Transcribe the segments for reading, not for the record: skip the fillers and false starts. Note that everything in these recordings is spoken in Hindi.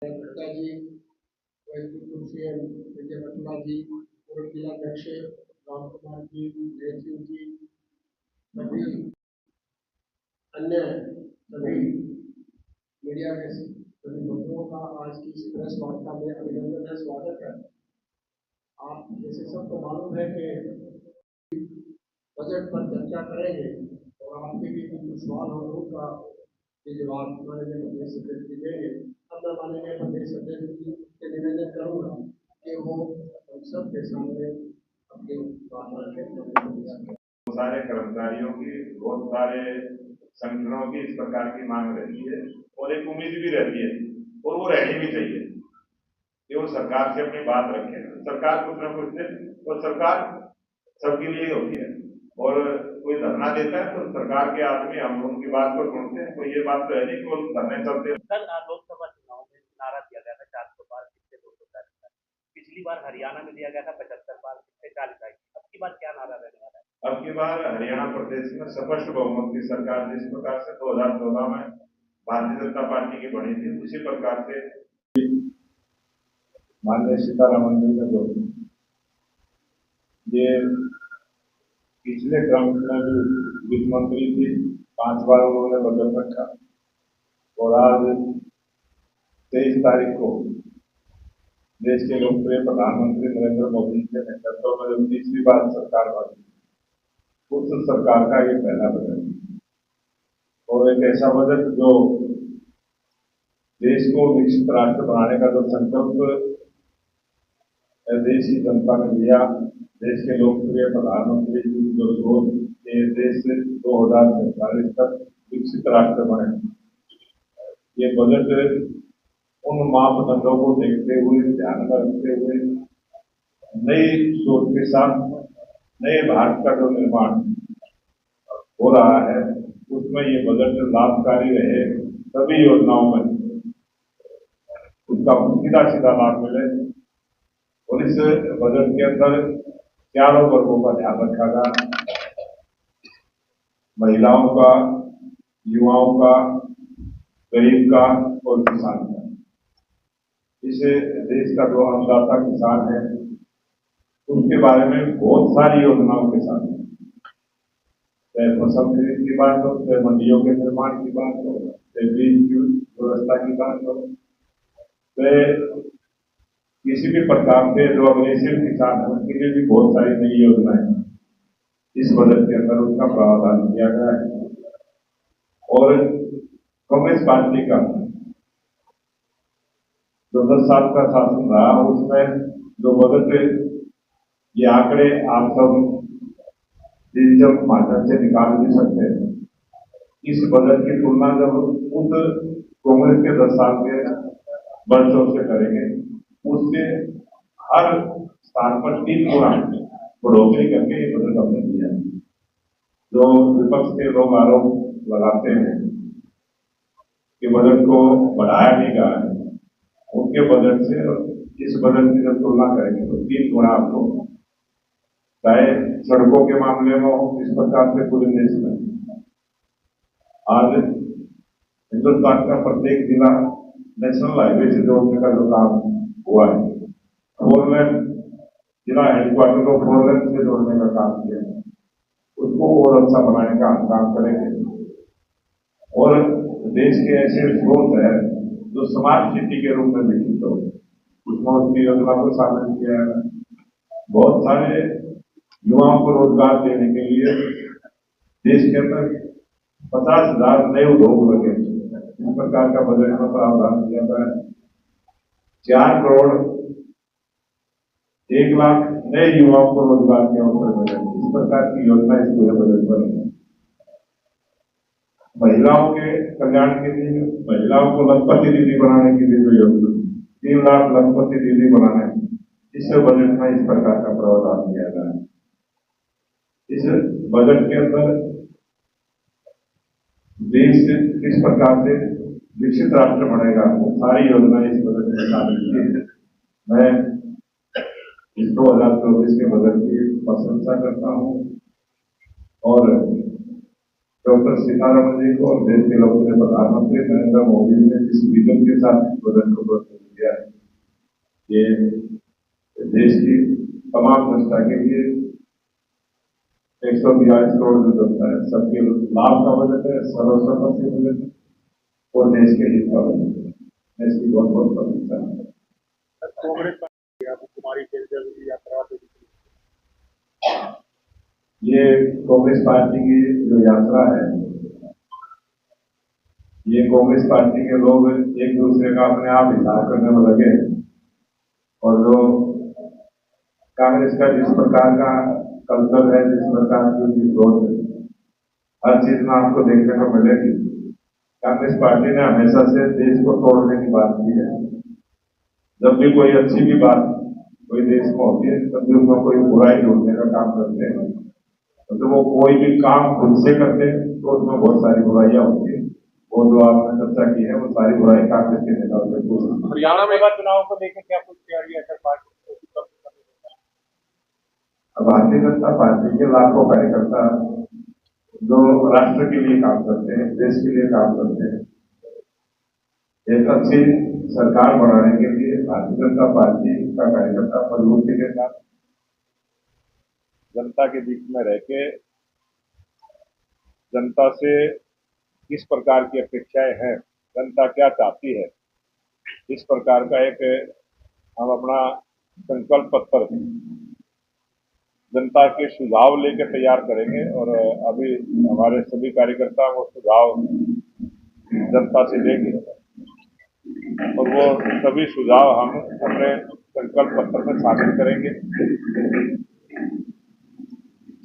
नड्डा जी, सीएम विजय रत्ना जी, पूर्व जिलाध्यक्ष राम कुमार जी, जय सिंह जी, सभी अन्य सभी मीडिया के सभी बंधुओं का आज की इस प्रेस वार्ता में अभिनंदन है, स्वागत है। आप जैसे सबको मालूम है कि बजट पर चर्चा करेंगे और आपके भी कुछ सवाल हो उनका ये जवाब माननीय प्रदेश अध्यक्ष जी देंगे। अब मैं माननीय प्रदेश अध्यक्ष जी से निवेदन करूंगा कि वो हम सबके सामने अपनी बात रखें। सारे कर्मचारियों की, बहुत सारे संगठनों की इस प्रकार की मांग रहती है और एक उम्मीद भी रहती है और वो रहनी भी चाहिए कि वो सरकार से अपनी बात रखें। सरकार कुछ न कुछ दे और सरकार सबके लिए होती है और कोई धरना देता है तो सरकार के आदमी हम उनकी बात को सुनते हैं। तो ये बात तो है नहीं कि वो धरने चलते हैं। कल लोकसभा चुनाव में नारा दिया गया था 400 पार कितने 240, पिछली बार हरियाणा में दिया गया था 75 पार कितने 40 आई। अब की बार क्या नारा रहने वाला है? अब की बार हरियाणा प्रदेश में स्पष्ट बहुमत की सरकार जिस प्रकार से 2014 में भारतीय जनता पार्टी की बनी थी उसी प्रकार से माननीय सीतारमण जी ने जो ये पिछले क्रम में भी वित्त मंत्री थी, 5 बार उन्होंने बजट रखा और आज 23 तारीख को देश के लोकप्रिय प्रधानमंत्री नरेंद्र मोदी के नेतृत्व में जब तीसरी बार सरकार बनी उस सरकार का ये पहला बजट और एक ऐसा बजट जो देश को विकसित राष्ट्र बनाने का जो संकल्प देश की जनता ने लिया, देश के लोकप्रिय प्रधानमंत्री जी जो सोच के देश से 2047 तक विकसित राष्ट्र बने, ये बजट उन मापदंडों को देखते हुए, ध्यान में रखते हुए नई सोच के साथ नए भारत का जो निर्माण हो रहा है उसमें ये बजट लाभकारी रहे, सभी योजनाओं में उसका सीधा सीधा लाभ मिले और इस बजट के अंदर चारों वर्गों का ध्यान रखा गया, महिलाओं का, युवाओं का, गरीब का और किसान का। इस देश का जो अन्नदाता किसान है उसके बारे में बहुत सारी योजनाओं के साथ, चाहे फसल खरीद की बात हो, चाहे मंडियों के निर्माण की बात हो, चाहे बीज की व्यवस्था की बात हो, चाहे किसी भी प्रकार से जो अग्रेसिव किसान है उनके लिए भी बहुत सारी नई योजनाएं इस बजट के अंदर उसका प्रावधान किया गया है। और कांग्रेस पार्टी का जो 10 साल का शासन रहा उसमें जो बजट ये आंकड़े आप सब डिजिटल माध्यम से निकाल भी सकते हैं। इस बजट की तुलना जब उस कांग्रेस के 10 साल के वर्षों से करेंगे उससे हर स्थान पर 3 गुना बढ़ोतरी करके ये बजट हमने दिया है। जो विपक्ष के लोग आरोप लगाते हैं कि बजट को बढ़ाया नहीं गया है, उनके बजट से इस बजट की जब तुलना करेंगे तो 3 गुना आपको, चाहे सड़कों के मामले में हो, इस प्रकार से पूरे देश में आज हिंदुस्तान का प्रत्येक जिला नेशनल हाईवे से जोड़ने का जो काम हुआ है, 4 लेन जिला हेडक्वार्टर को 4 लेन से जोड़ने का काम किया है, उसको और अच्छा बनाने का हम काम करेंगे। और देश के ऐसे स्रोत है जो स्मार्ट सिटी के रूप में विकसित हो, उसमें उसकी योजना को शामिल किया है। बहुत सारे युवाओं को रोजगार देने के लिए देश के अंदर 50,000 नए उद्योग लगे, इस प्रकार का बजट में प्रावधान किया गया है। 4 करोड़ 1 लाख नए युवाओं को रोजगार के अवसर मिले, इस प्रकार की योजना इस पूरे बजट पर है। महिलाओं के कल्याण के लिए, महिलाओं को लखपति दीदी बनाने के लिए जो योजना 3 लाख लखपति दीदी बनाने, इस बजट में इस प्रकार का प्रावधान किया गया है। इस बजट के अंदर देश किस प्रकार से विकसित राष्ट्र बनेगा वो सारी योजनाएं इस बजट में शामिल की है। मैं इस 2024 के बजट की प्रशंसा करता हूं और डॉक्टर सीतारमण जी को और देश के लोकप्रिय प्रधानमंत्री नरेंद्र मोदी जी ने जिस विजन के साथ इस बजट को प्रस्तुत किया है, ये देश की तमाम जनता के लिए 142 करोड़ जो जनता है सबके लाभ का बजट है, सर्वसम्मति से बजट है और देश के हित का बजट है। मैं इसकी बहुत बहुत प्रशंसा करता हूं। कांग्रेस कुमारी की यात्रा ये कांग्रेस पार्टी की जो यात्रा है, ये कांग्रेस पार्टी के लोग एक दूसरे का अपने आप हिसाब करने में लगे और जो कांग्रेस का जिस प्रकार का कल्चर है, जिस प्रकार की उनकी सोच है, हर चीज में आपको देखने को मिलेगी। कांग्रेस पार्टी ने हमेशा से देश को तोड़ने की बात की है। जब भी कोई अच्छी भी बात कोई देश में होती है तब भी उसमें कोई बुराई ढूंढने का काम करते हैं। तो जब वो कोई भी काम खुद से करते हैं तो उसमें बहुत सारी बुराइयां होती है। वो जो आपने चर्चा की है वो सारी बुराई कांग्रेस के नेताओं से पूछ। हरियाणा में चुनाव को लेकर क्या कुछ तैयारी है सरकार की? भारतीय जनता पार्टी के लाखों कार्यकर्ता जो राष्ट्र के लिए काम करते हैं, देश के लिए काम करते हैं, एक अच्छी सरकार बनाने के लिए भारतीय जनता पार्टी का कार्यकर्ता मजबूती के साथ जनता के बीच में रह के जनता से किस प्रकार की अपेक्षाएं हैं, जनता क्या चाहती है, इस प्रकार का एक हम अपना संकल्प पत्र जनता के सुझाव लेकर तैयार करेंगे और अभी हमारे सभी कार्यकर्ता वो सुझाव जनता से लेंगे और वो सभी सुझाव हम अपने संकल्प पत्र में शामिल करेंगे।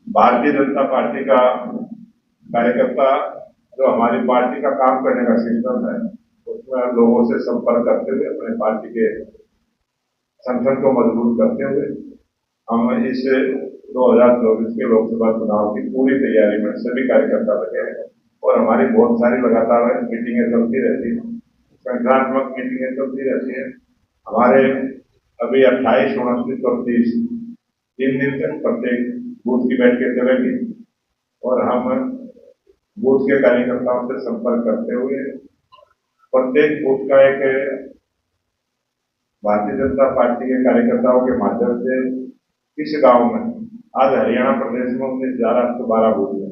भारतीय जनता पार्टी का कार्यकर्ता जो हमारी पार्टी का काम करने का सिस्टम है उसमें लोगों से संपर्क करते हुए अपने पार्टी के संगठन को मजबूत करते हुए हम इस 2024 के लोकसभा चुनाव की पूरी तैयारी में सभी कार्यकर्ता लगे हैं और हमारी बहुत सारी लगातार मीटिंगें चलती रहती हैं, संगठनात्मक मीटिंगें चलती रहती हैं। हमारे अभी 28, 29 और 30 3 दिन तक प्रत्येक बूथ की बैठकें चलेगी और हम बूथ के कार्यकर्ताओं से संपर्क करते हुए प्रत्येक बूथ का एक भारतीय जनता पार्टी के कार्यकर्ताओं के माध्यम से किस गांव में आज हरियाणा प्रदेश में 19,1112 बूथ है।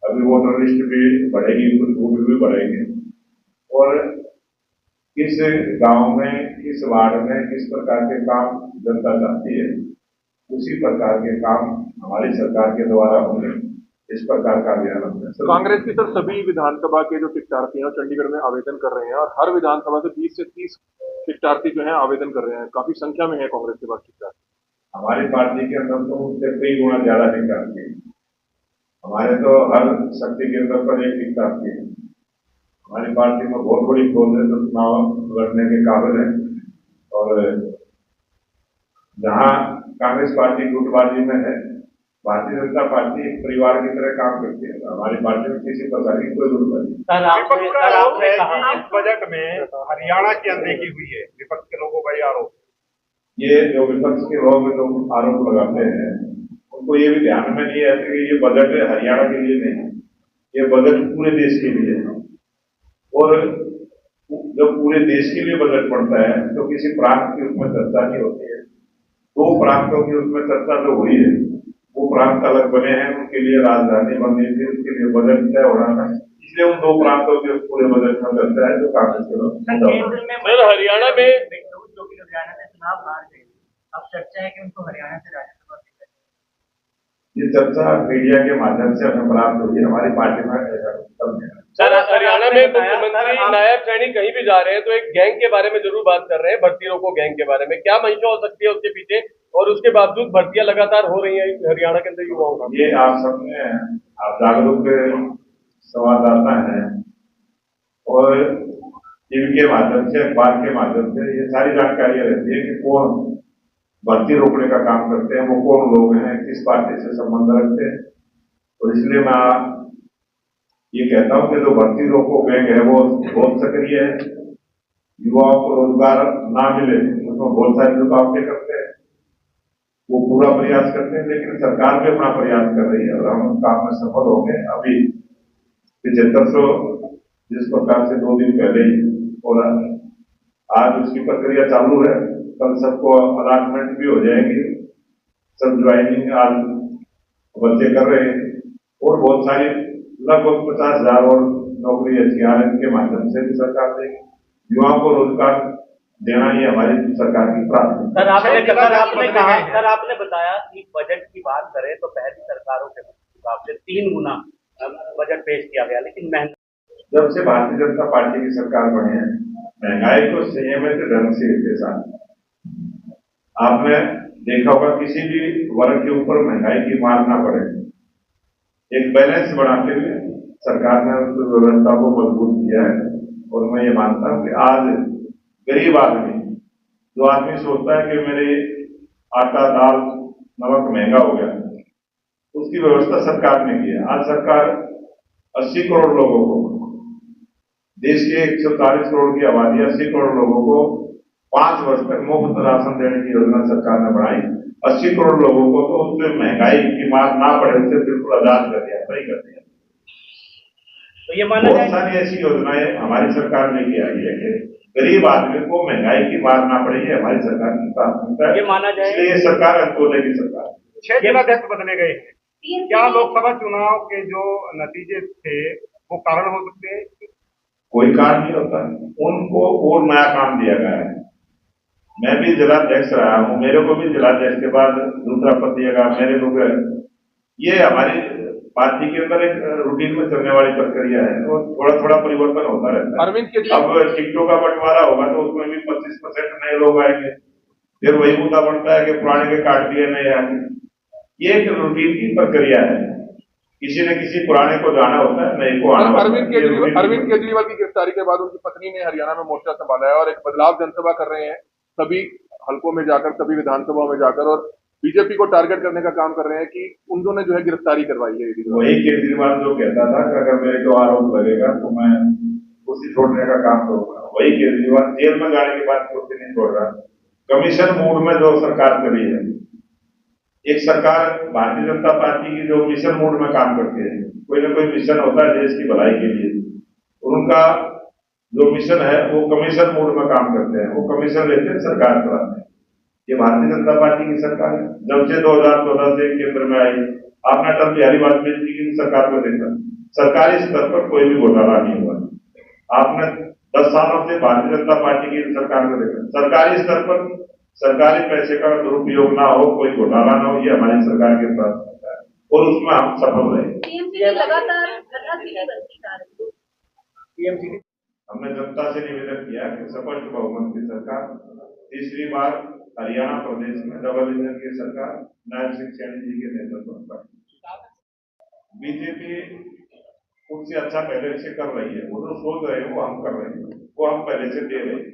अभी वोटर लिस्ट भी बढ़ेगी, कुछ बूथ भी बढ़ेंगे और किस गांव में किस वार्ड में किस प्रकार के काम जनता चाहती है उसी प्रकार के काम हमारी सरकार के द्वारा होंगे। इस प्रकार का अभियान हमने कांग्रेस की तरफ सभी विधानसभा के जो टिकटार्थी हैं चंडीगढ़ में आवेदन कर रहे हैं और हर विधानसभा से 20 से 30 टिकटार्थी जो है आवेदन कर रहे हैं। काफी संख्या में है कांग्रेस के पास टिकटार्थी। हमारी पार्टी के अंदर तो उससे कई गुना ज्यादा टिकटार्थी है। हमारे तो हर शक्ति केंद्र पर एक टिकटार्थी है। हमारी पार्टी में बहुत बड़ी फौज है जो चुनाव लड़ने के काबिल है और जहां कांग्रेस पार्टी गुटबाजी में है, भारतीय जनता पार्टी एक परिवार की तरह काम करती है। हमारी पार्टी में किसी प्रकार की कोई गुटबाजी। इस बजट में हरियाणा की अनदेखी हुई है, विपक्ष के लोगों का आरोप। ये जो विपक्ष के लोग जो आरोप लगाते हैं उनको ये भी ध्यान में नहीं है कि ये बजट हरियाणा के लिए नहीं है, ये बजट पूरे देश के लिए है और जब पूरे देश के लिए बजट पड़ता है तो किसी प्रांत की उसमें चर्चा नहीं होती है। 2 प्रांतों की उसमें चर्चा जो हुई है वो प्रांत अलग बने हैं, उनके लिए राजधानी बननी थी, उसके लिए बजट तय होना था, इसलिए उन 2 प्रांतों के पूरे बजट में चर्चा है जो कांग्रेस के लोग। हरियाणा में जो कि लुधियाना से चुनाव हार गए, अब चर्चा है कि उनको हरियाणा से राज्यसभा टिकट। ये चर्चा मीडिया के माध्यम से हमें प्राप्त हुई है, हमारी पार्टी में ऐसा नहीं है। सर हरियाणा में मुख्यमंत्री नायब सैनिक कहीं भी जा रहे हैं तो एक गैंग के बारे में जरूर बात कर रहे हैं, भर्ती रोको गैंग के बारे में क्या मंशा हो सकती है उसके पीछे और उसके बावजूद भर्तियां लगातार हो रही है हरियाणा के अंदर युवाओं का? ये आप सबने आप जागरूक संवाददाता हैं और टीवी के माध्यम से अखबार के माध्यम से ये सारी जानकारियां रहती है कि कौन भर्ती रोकने का काम करते हैं, वो कौन लोग हैं, किस पार्टी से संबंध रखते हैं। तो इसलिए मैं ये कहता हूं कि जो भर्ती रोको गैंग है वो बहुत सक्रिय है, युवाओं को रोजगार ना मिले उसमें बहुत सारी रुकावटें करते हैं, वो पूरा प्रयास करते हैं, लेकिन सरकार भी अपना प्रयास कर रही है और हम उस काम में सफल होंगे। अभी 7500 जिस प्रकार से 2 दिन पहले ही हो रहा है, आज उसकी प्रक्रिया चालू है। कल सबको अलाटमेंट भी हो जाएगी। सब ज्वाइनिंग आज बच्चे कर रहे हैं और बहुत सारी लगभग 50,000 और नौकरी HRM के माध्यम से भी सरकार देगी। युवाओं को रोजगार देना ये हमारी सरकार की प्राथमिकता है। सर आपने बताया कि बजट की बात करें तो पहली सरकारों के मुकाबले 3 गुना बजट पेश किया गया, लेकिन महंगाई जब से भारतीय जनता पार्टी की सरकार बनी है, महंगाई को संयमित ढंग से के साथ आपने देखा होगा, किसी भी वर्ग के ऊपर महंगाई की मार ना पड़े। एक बैलेंस बढ़ाते हुए सरकार ने उस व्यवस्था को मजबूत किया है। और मैं ये मानता हूं कि आज गरीब आदमी, जो आदमी सोचता है कि मेरे आटा दाल नमक महंगा हो गया, उसकी व्यवस्था सरकार ने की है। आज सरकार 80 करोड़ लोगों को, देश के 140 करोड़ की आबादी, 80 करोड़ लोगों को 5 वर्ष तक मुफ्त राशन देने की योजना सरकार ने बनाई। 80 करोड़ लोगों को तो उससे महंगाई की मार ना पड़े, उससे बिल्कुल आजाद कर दिया, सही कर दिया। तो ये माना बहुत सारी ऐसी योजनाएं हमारी सरकार लेके आई है कि गरीब आदमी को महंगाई की मार ना पड़े। ये हमारी सरकार की प्राथमिकता है। ये माना जाए, इसलिए ये सरकार अंत्योदय की सरकार है। 6 जिलाध्यक्ष बदले गए हैं। क्या लोकसभा चुनाव के जो नतीजे थे वो कारण हो सकते हैं? कोई काम नहीं होता, उनको और नया काम दिया गया है। मैं भी जिलाध्यक्ष रहा हूं, मेरे को भी जिलाध्यक्ष के बाद दूसरा पद दिया गया, मेरे को भी। ये हमारी पार्टी के अंदर एक रूटीन में चलने वाली प्रक्रिया है और थोड़ा थोड़ा परिवर्तन होता रहता है। अरविंद केजरीवाल अब टिकटों का बंटवारा होगा तो उसमें भी 25% नए लोग आएंगे, फिर वही मुद्दा बनता है कि पुराने के काट दिए नए आएंगे। ये एक रूटीन की प्रक्रिया है, किसी न किसी पुराने को जाना होता है, नए को आना होता है। अरविंद केजरीवाल की गिरफ्तारी के बाद उनकी पत्नी ने हरियाणा में मोर्चा संभाला है और एक बदलाव जनसभा कर रहे हैं, सभी हलकों में जाकर, सभी विधानसभाओं में जाकर, और बीजेपी को टारगेट करने का काम कर रहे हैं कि उन्होंने जो है गिरफ्तारी करवाई है। वही केजरीवाल जो कहता था कि अगर मेरे को आरोप लगेगा तो मैं कुर्सी छोड़ने का काम करूंगा, वही केजरीवाल जेल में जाने के बाद कुर्सी नहीं छोड़ रहा। कमीशन मूड में जो सरकार चली है, एक सरकार भारतीय जनता पार्टी की जो मिशन मूड में काम करती है, कोई ना कोई मिशन होता है देश की भलाई के लिए, और उनका जो मिशन है वो कमीशन मूड में काम करते हैं, वो कमीशन लेते हैं, सरकार चलाते हैं। ये भारतीय जनता पार्टी की सरकार है। जब से 2014 से केंद्र में आई, आपने अटल बिहारी वाजपेयी जी की सरकार को देखा, सरकारी स्तर पर कोई भी घोटाला नहीं हुआ। आपने 10 सालों से भारतीय जनता पार्टी की सरकार को देखा, सरकारी स्तर पर सरकारी पैसे का दुरुपयोग ना हो, कोई घोटाला ना हो, ये हमारी सरकार की प्राथमिकता है और उसमें हम सफल रहे। लगातार बनती जा रही है। हमने जनता से निवेदन किया कि स्पष्ट बहुमत की सरकार, तीसरी बार हरियाणा प्रदेश में डबल इंजन की सरकार नायब सिंह सैनी जी के नेतृत्व में बीजेपी उससे अच्छा पहले से कर रही है। वो जो सोच रहे हैं वो हम कर रहे हैं, वो हम पहले से दे रहे हैं।